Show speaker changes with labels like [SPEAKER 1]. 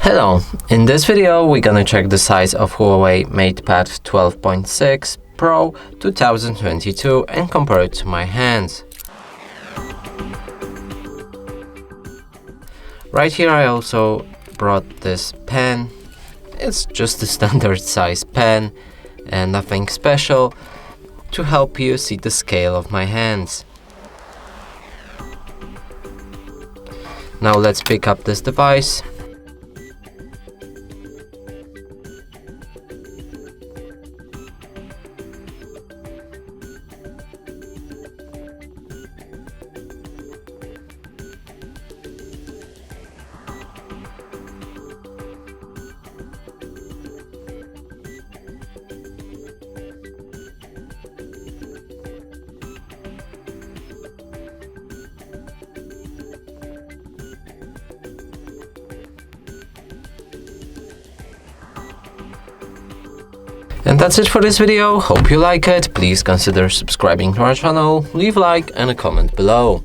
[SPEAKER 1] Hello, in this video we're gonna check the size of HUAWEI MatePad 12.6 Pro 2022 and compare it to my hands. Right here I also brought this pen. It's just a standard size pen and nothing special, to help you see the scale of my hands. Now let's pick up this device. And that's it for this video. Hope you like it. Please consider subscribing to our channel, leave a like and a comment below.